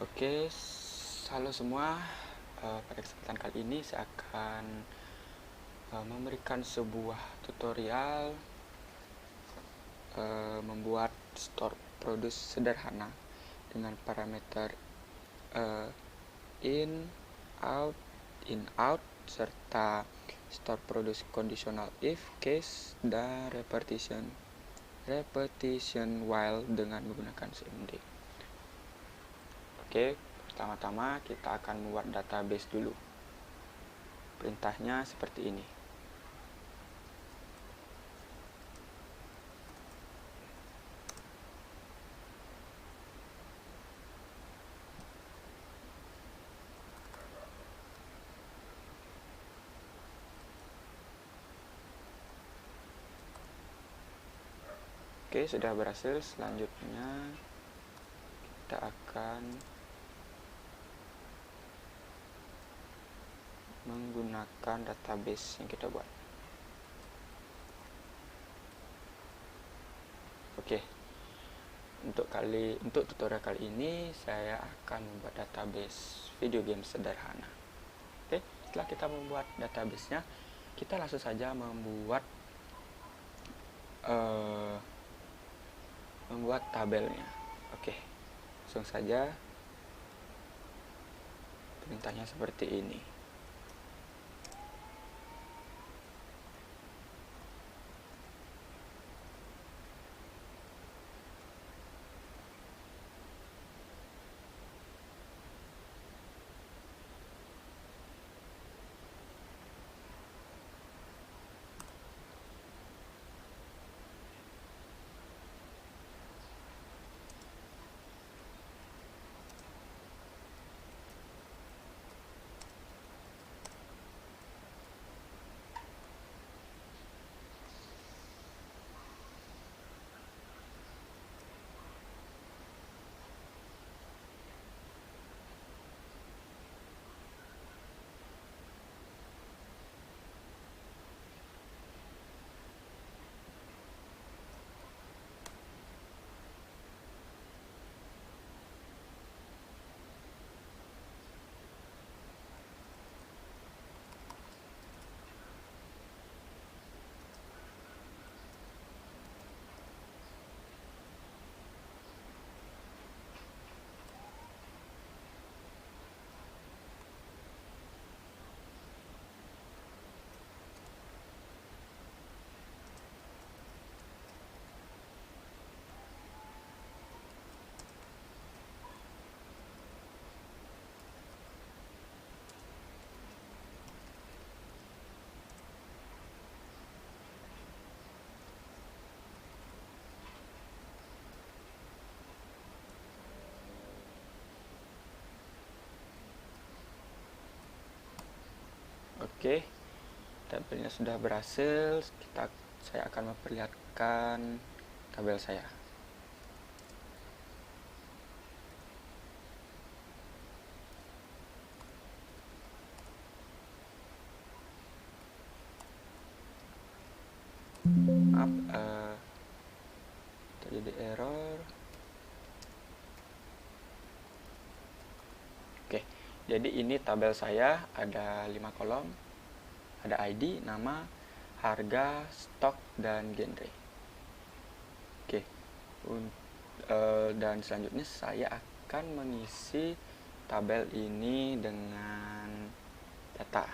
Oke, halo semua. Pada kesempatan kali ini saya akan memberikan sebuah tutorial membuat store produce sederhana dengan parameter in, out, in, out, serta store produce conditional if, case, dan repetition while dengan menggunakan CMD. Oke, pertama-tama kita akan membuat database dulu. Perintahnya seperti ini. Oke, sudah berhasil. Selanjutnya kita akan menggunakan database yang kita buat. Oke, untuk tutorial kali ini saya akan membuat database video game sederhana. Oke, setelah kita membuat database-nya, kita langsung saja membuat tabelnya. Oke, langsung saja. Perintahnya seperti ini. Oke, tabelnya sudah berhasil. Saya akan memperlihatkan tabel saya. Maaf, terjadi error. Oke, jadi ini tabel saya, ada 5 kolom. Ada ID, nama, harga, stok, dan genre. Oke, dan selanjutnya saya akan mengisi tabel ini dengan data.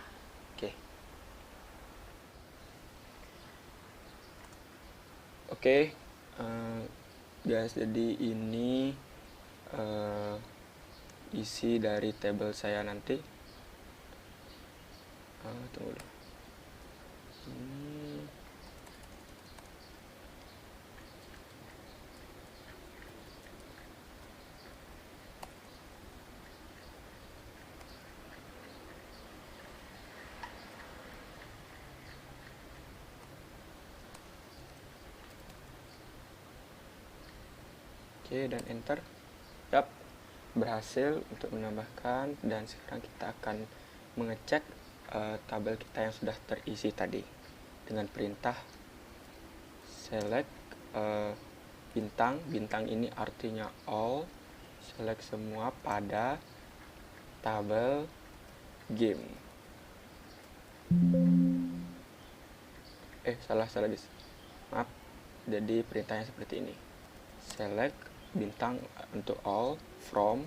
Oke, guys, jadi ini isi dari tabel saya nanti. Tunggu dulu. Oke, dan enter. Yap, berhasil untuk menambahkan, dan sekarang kita akan mengecek tabel kita yang sudah terisi tadi dengan perintah select bintang ini artinya all, select semua pada tabel game. Salah guys, maaf. Jadi perintahnya seperti ini, select bintang untuk all from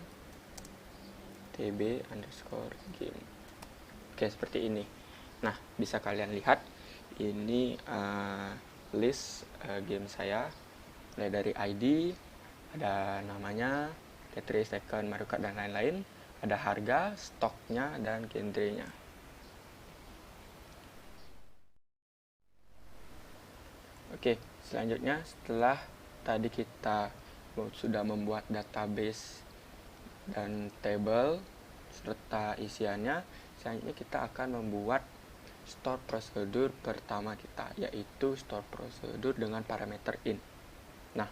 tb_game. Oke, seperti ini. Nah, bisa kalian lihat ini list game saya, mulai dari ID, ada namanya, Tetris, Tekken, Mario Kart, dan lain-lain, ada harga, stoknya, dan genrenya. Oke, selanjutnya setelah tadi kita sudah membuat database dan table serta isiannya, selanjutnya kita akan membuat store prosedur pertama kita, yaitu store prosedur dengan parameter in. Nah,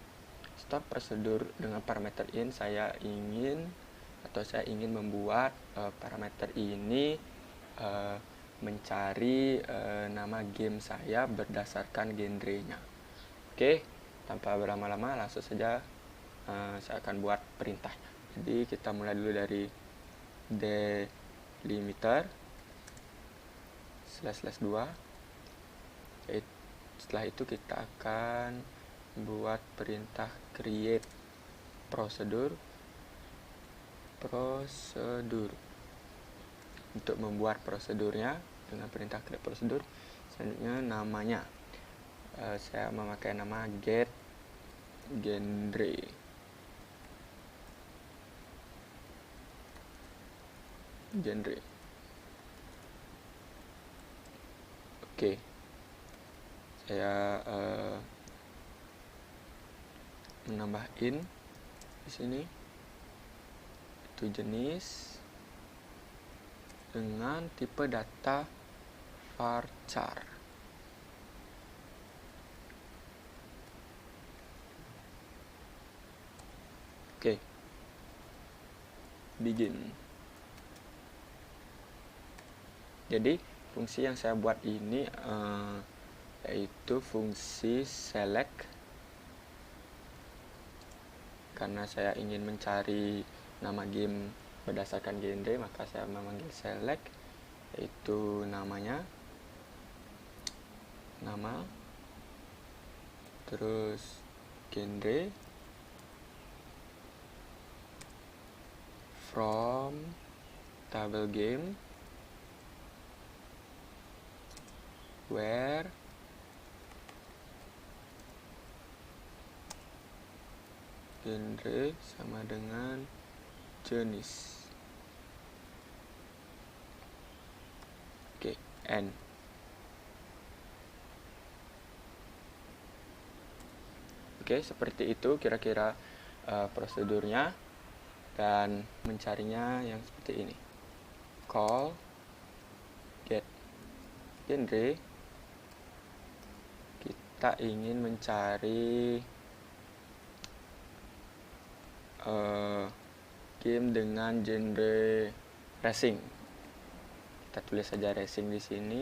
store prosedur dengan parameter in, saya ingin membuat parameter ini mencari nama game saya berdasarkan genrenya. Oke, tanpa berlama-lama langsung saja saya akan buat perintahnya. Jadi kita mulai dulu dari delimiter //2. Setelah itu kita akan buat perintah create prosedur. Untuk membuat prosedurnya dengan perintah create prosedur, selanjutnya namanya saya memakai nama get genre. Oke, saya menambah in di sini, itu jenis dengan tipe data varchar. Oke, begin. Jadi fungsi yang saya buat ini yaitu fungsi select, karena saya ingin mencari nama game berdasarkan genre, maka saya memanggil select, yaitu nama, terus genre, from table game, where genre sama dengan jenis. Oke, N. Oke, seperti itu kira-kira prosedurnya, dan mencarinya yang seperti ini. Call get genre, kita ingin mencari game dengan genre racing. Kita tulis saja racing di sini.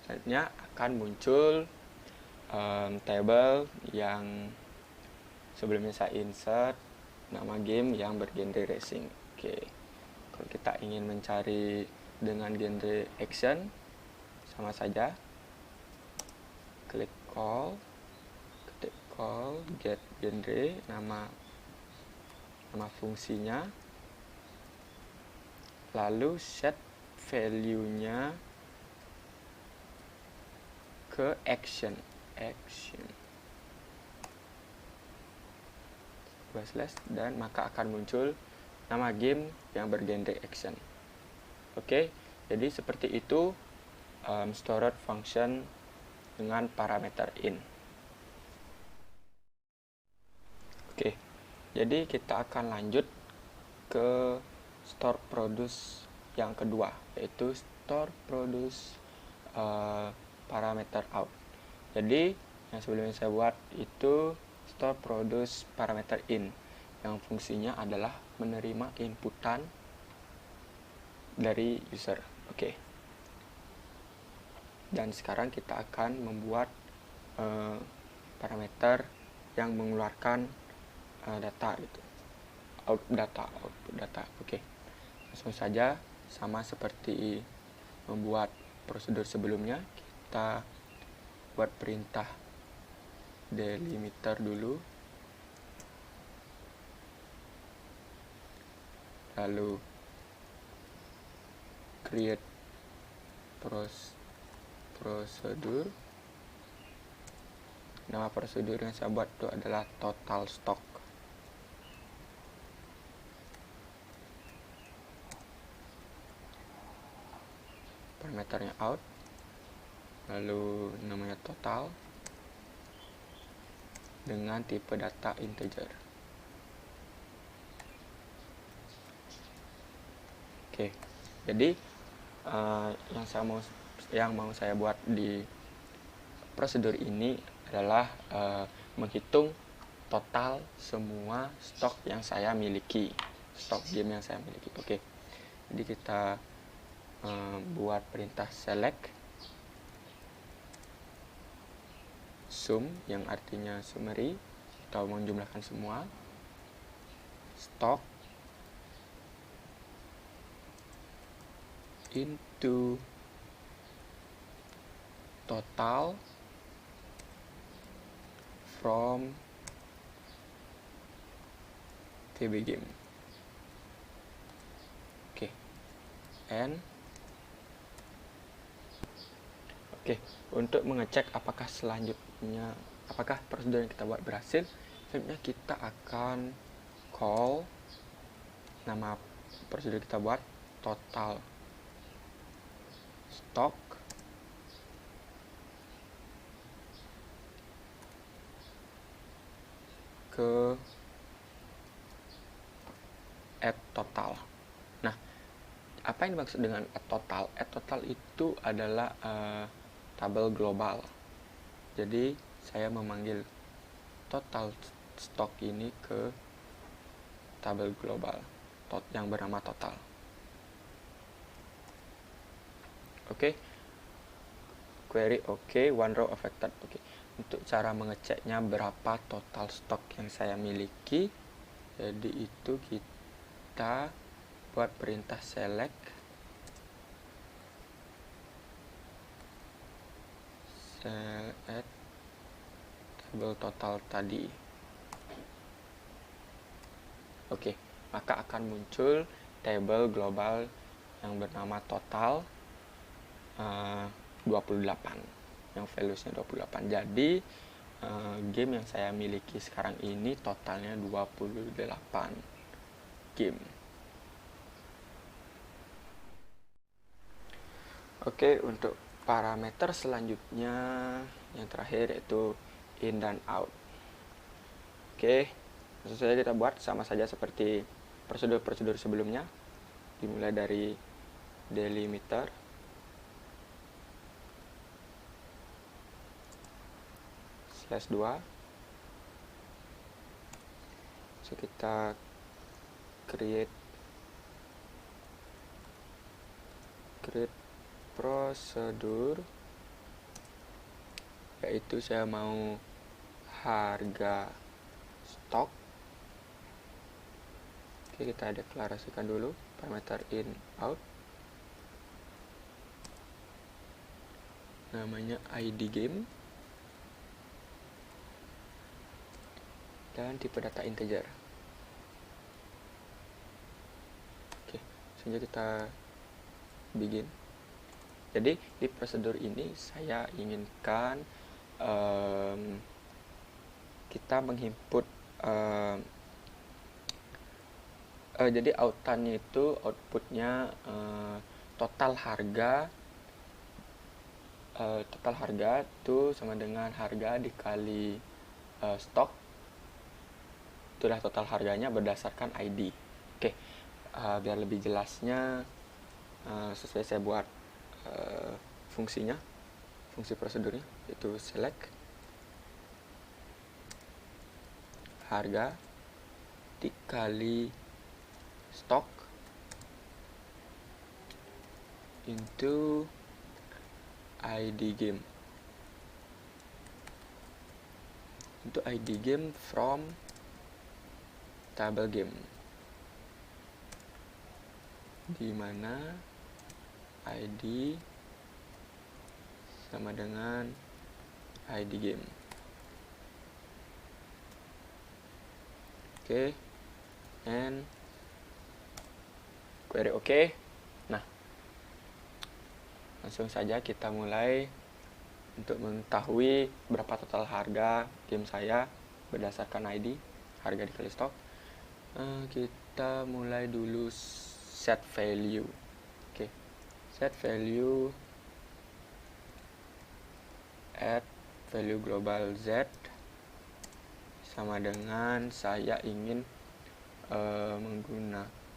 Selanjutnya akan muncul table yang sebelumnya saya insert nama game yang bergenre racing. Oke, kalau kita ingin mencari dengan genre action, sama saja, klik call get genre, nama fungsinya, lalu set value-nya ke action dan maka akan muncul nama game yang bergenre action. Oke, jadi seperti itu stored function dengan parameter in. Oke, jadi kita akan lanjut ke store produce yang kedua, yaitu store produce parameter out. Jadi yang sebelumnya saya buat itu store produce parameter in, yang fungsinya adalah menerima inputan dari user. Oke. Dan sekarang kita akan membuat parameter yang mengeluarkan data gitu, output data. Oke, langsung saja sama seperti membuat prosedur sebelumnya, kita buat perintah delimiter dulu, lalu create prosedur. Nama prosedur yang saya buat itu adalah total stock. Parameternya out, lalu namanya total dengan tipe data integer. Oke, jadi yang mau saya buat di prosedur ini adalah menghitung total semua stok yang saya miliki, stok game yang saya miliki. Oke, jadi kita buat perintah select sum, yang artinya summary, atau menjumlahkan semua, stock into total from KB game. Oke, and untuk mengecek apakah prosedur yang kita buat berhasil, selanjutnya kita akan call nama prosedur kita buat total stock ke add total. Nah, apa yang dimaksud dengan add total? Add total itu adalah tabel global. Jadi saya memanggil total stok ini ke tabel global yang bernama total. Oke, query oke, one row affected. Oke, untuk cara mengeceknya berapa total stok yang saya miliki, jadi itu kita buat perintah select tabel total tadi. Oke, maka akan muncul tabel global yang bernama total 28, yang valuesnya 28. Jadi game yang saya miliki sekarang ini totalnya 28 game. Oke, untuk parameter selanjutnya yang terakhir yaitu in dan out. Oke, langsung saja kita buat sama saja seperti prosedur-prosedur sebelumnya. Dimulai dari delimiter, /2. So kita create prosedur, yaitu saya mau harga stok. Oke, kita deklarasikan dulu parameter in out, namanya ID game, dan tipe data integer. Oke, sehingga kita begin. Jadi di prosedur ini saya inginkan kita menginput jadi outputnya total harga itu sama dengan harga dikali stok, itulah total harganya berdasarkan ID. Oke, biar lebih jelasnya sesuai saya buat fungsi prosedurnya, yaitu select harga dikali stok into ID game. untuk ID game from table game, di mana ID sama dengan ID game. Oke, and query oke. Nah, langsung saja kita mulai untuk mengetahui berapa total harga game saya berdasarkan ID harga dikali stok. Kita mulai dulu set value. Oke, set value add value global Z sama dengan saya ingin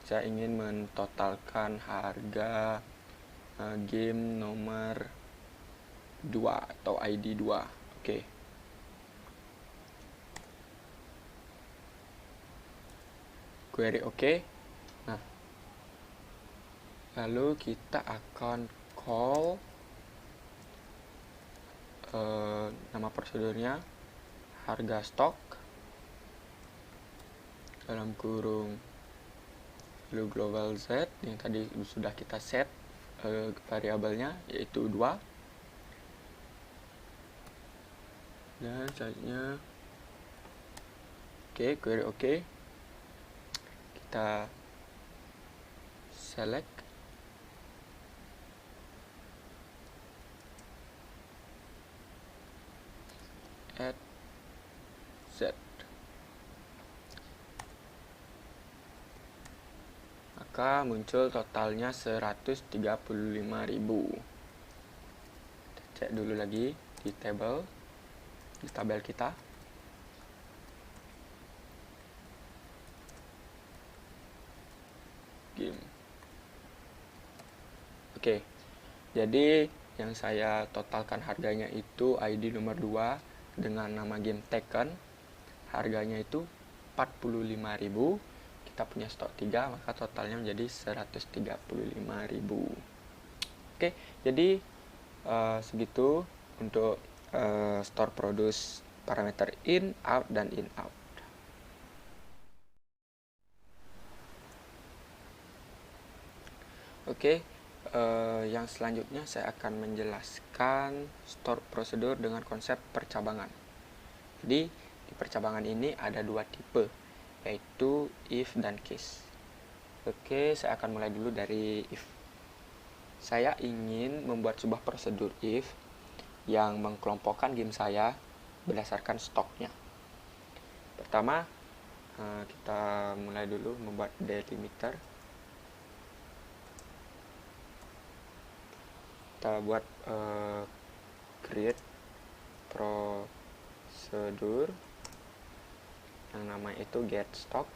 saya ingin mentotalkan harga game nomor 2 atau ID 2. Oke. Query oke. Nah, lalu kita akan call nama prosedurnya harga stok dalam kurung value global Z yang tadi sudah kita set variabelnya yaitu 2, dan selanjutnya oke, query oke. Kita select add Z, maka muncul totalnya 135.000. Kita cek dulu lagi di tabel kita. Game. Oke. Jadi yang saya totalkan harganya itu ID nomor 2 dengan nama game Tekken. Harganya itu 45.000. Kita punya stok 3, maka totalnya menjadi 135.000. Oke, jadi segitu untuk store produce parameter in, out, dan in out. Oke, yang selanjutnya saya akan menjelaskan store prosedur dengan konsep percabangan. Jadi di percabangan ini ada 2 tipe, yaitu if dan case. Oke, saya akan mulai dulu dari if. Saya ingin membuat sebuah prosedur if yang mengkelompokkan game saya berdasarkan stoknya. Pertama, kita mulai dulu membuat delimiter. Kita buat create prosedur yang namanya itu get stock.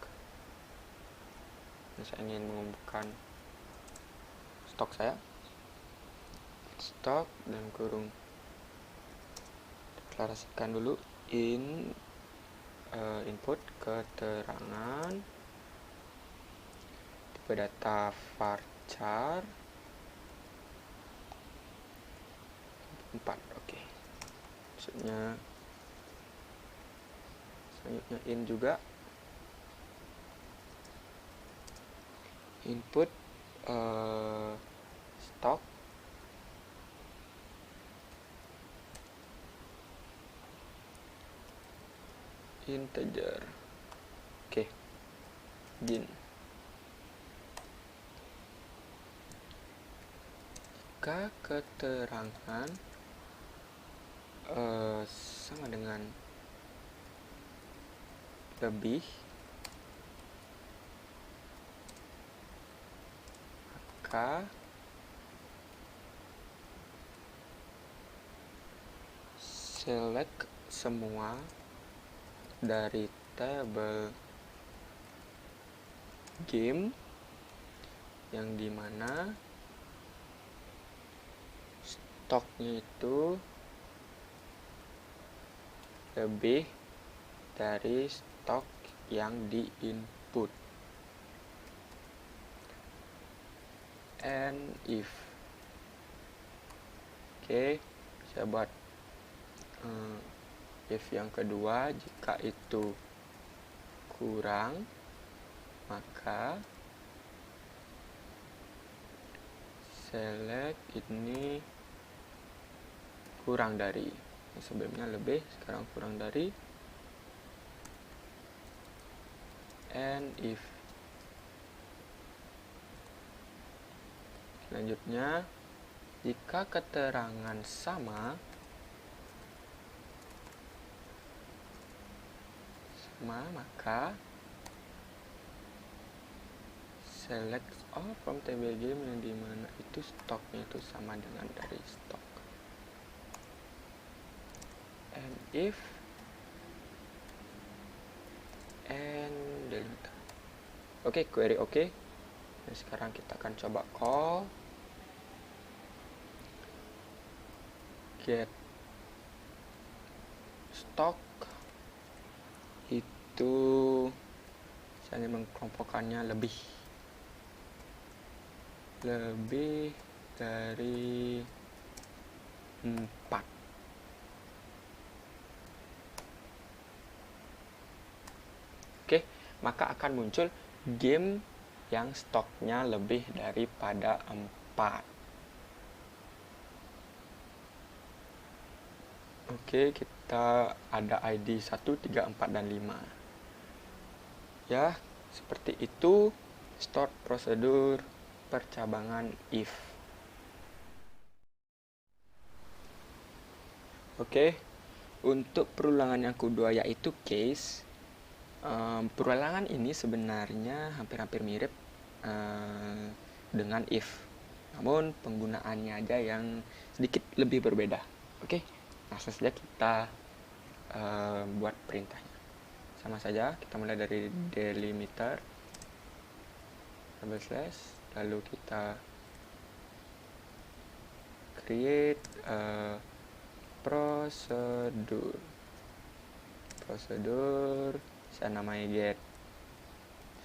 Saya ingin mengumpulkan stok saya, stok dan kurung deklarasikan dulu input keterangan tipe data varchar 4. Oke. Maksudnya selanjutnya in juga input stok integer. Oke. Bin. Jika keterangan sama dengan lebih, maka select semua dari tabel game yang dimana stoknya itu lebih dari stok yang di input. And if. Oke, saya buat if yang kedua, jika itu kurang, maka select ini kurang dari. Sebelumnya lebih, sekarang kurang dari. And if. Selanjutnya, jika keterangan sama, maka select all from table game yang dimana itu stoknya itu sama dengan dari stok. And if and delete. Oke, query oke. Dan sekarang kita akan coba call get stock. Itu saya mengkelompokkannya lebih dari 4. Oke, maka akan muncul game yang stoknya lebih daripada 4. Oke, kita ada ID 1, 3, 4, dan 5. Ya, seperti itu start prosedur percabangan if. Oke, untuk perulangan yang kedua yaitu case. Perulangan ini sebenarnya hampir-hampir mirip dengan if, namun penggunaannya aja yang sedikit lebih berbeda. Oke, langsung saja kita buat perintahnya. Sama saja, kita mulai dari delimiter double slash, lalu kita create prosedur saya namai get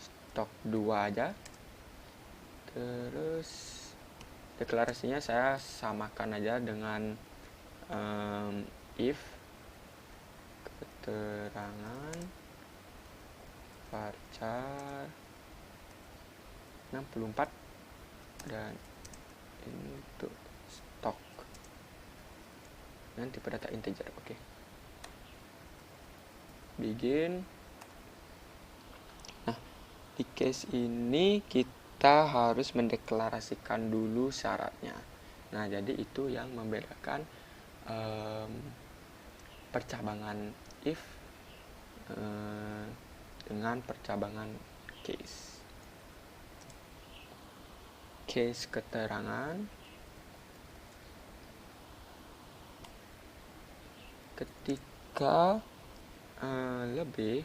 stok 2 aja. Terus deklarasinya saya samakan aja dengan if keterangan varchar 64 dan untuk stok dan tipe data integer. Oke. Begin. Nah, di case ini kita harus mendeklarasikan dulu syaratnya. Nah, jadi itu yang membedakan percabangan if dengan percabangan case. Case keterangan ketika lebih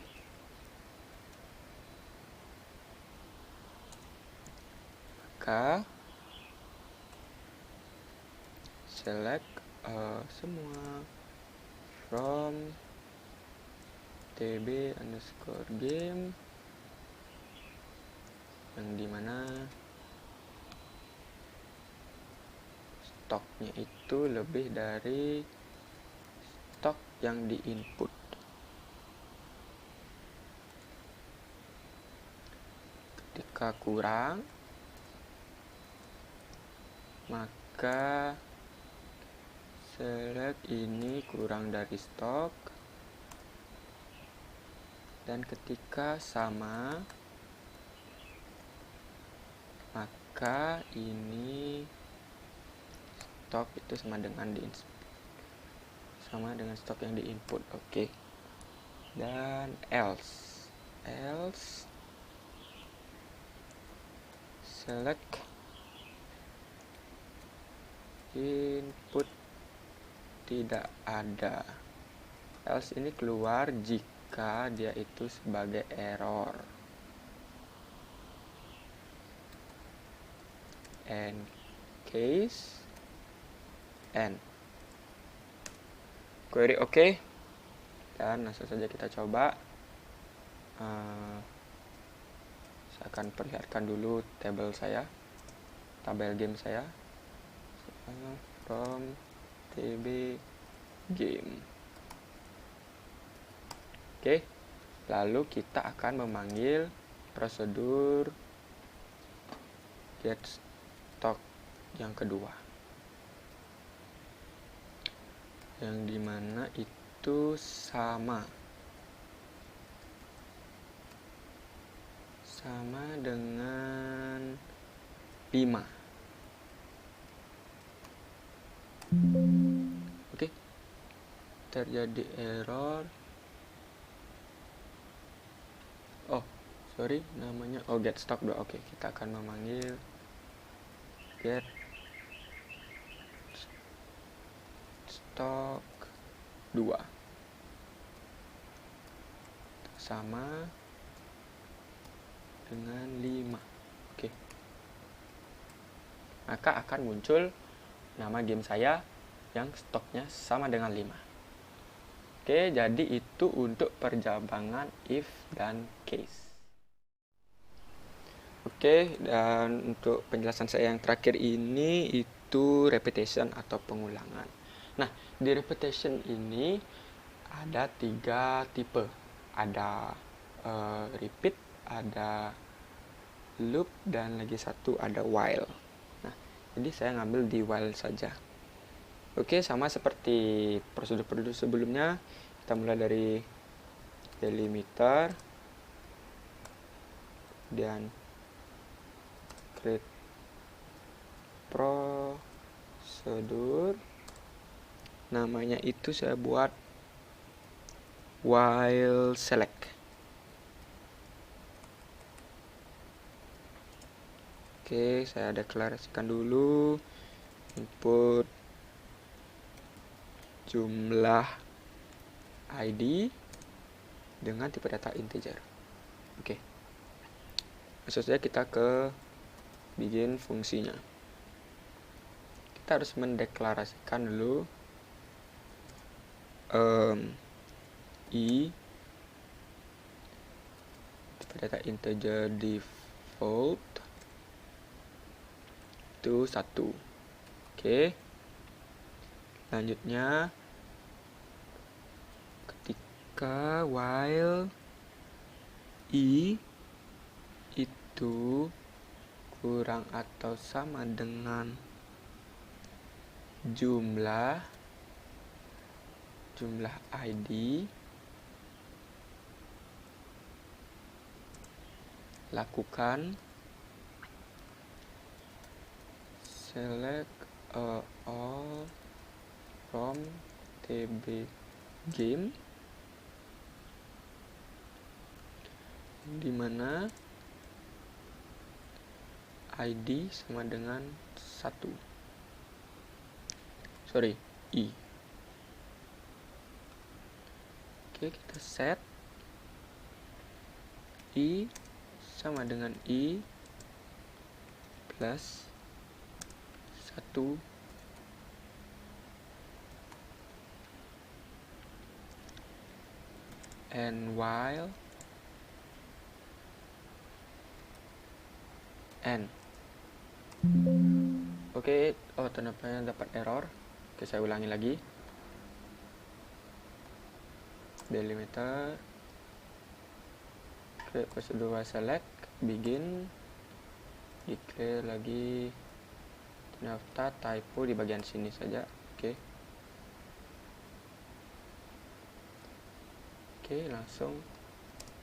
maka select semua from tb underscore game yang dimana stoknya itu lebih dari stok yang di input. Ketika kurang, maka select ini kurang dari stok, dan ketika sama, maka ini stok itu sama dengan stok yang di input. Oke. Dan else select input tidak ada. Else ini keluar jika dia itu sebagai error. And case and query oke. Dan langsung saja kita coba. Saya akan perlihatkan dulu tabel game saya from tb game. Oke, lalu kita akan memanggil prosedur get stock yang kedua, yang dimana itu sama dengan 5. Oke, terjadi error. Oh sorry, namanya get stock 2. Oke, kita akan memanggil get stock 2 sama dengan 5. Oke, maka akan muncul nama game saya yang stoknya sama dengan 5. Oke, jadi itu untuk perjabangan if dan case. Oke, dan untuk penjelasan saya yang terakhir ini itu repetition atau pengulangan. Nah, di repetition ini ada 3 tipe. Ada repeat, ada loop, dan lagi satu ada while. Nah, jadi saya ngambil di while saja. Oke, sama seperti prosedur-prosedur sebelumnya, kita mulai dari delimiter dan create prosedur. Namanya itu saya buat while select. Oke, saya deklarasikan dulu input jumlah ID dengan tipe data integer. Oke, maksud saya kita ke bikin fungsinya. Kita harus mendeklarasikan dulu i tipe data integer default itu 1. Oke, selanjutnya ketika while i itu kurang atau sama dengan jumlah ID, lakukan select all from tb game, dimana ID sama dengan 1. Sorry, i. Oke, kita set i sama dengan i plus 1 and while n. Oke, ternyata dapat error. Oke, saya ulangi lagi. Delimiter, create prosedur select, begin, declare lagi. Ternyata typo di bagian sini saja. Oke, langsung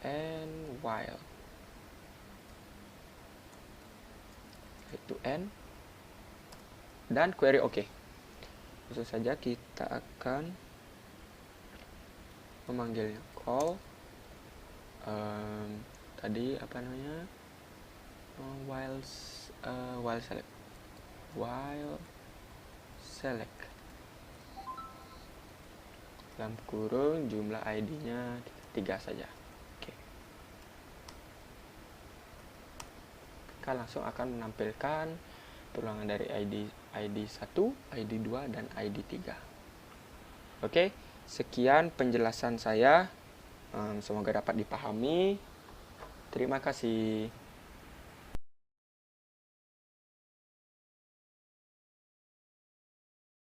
and while itu n dan query oke. Langsung saja kita akan memanggilnya call tadi apa namanya, while select dalam kurung jumlah ID-nya 3 saja. Oke. Kita langsung akan menampilkan perulangan dari ID 1, ID 2, dan ID 3. Oke, sekian penjelasan saya. Semoga dapat dipahami. Terima kasih.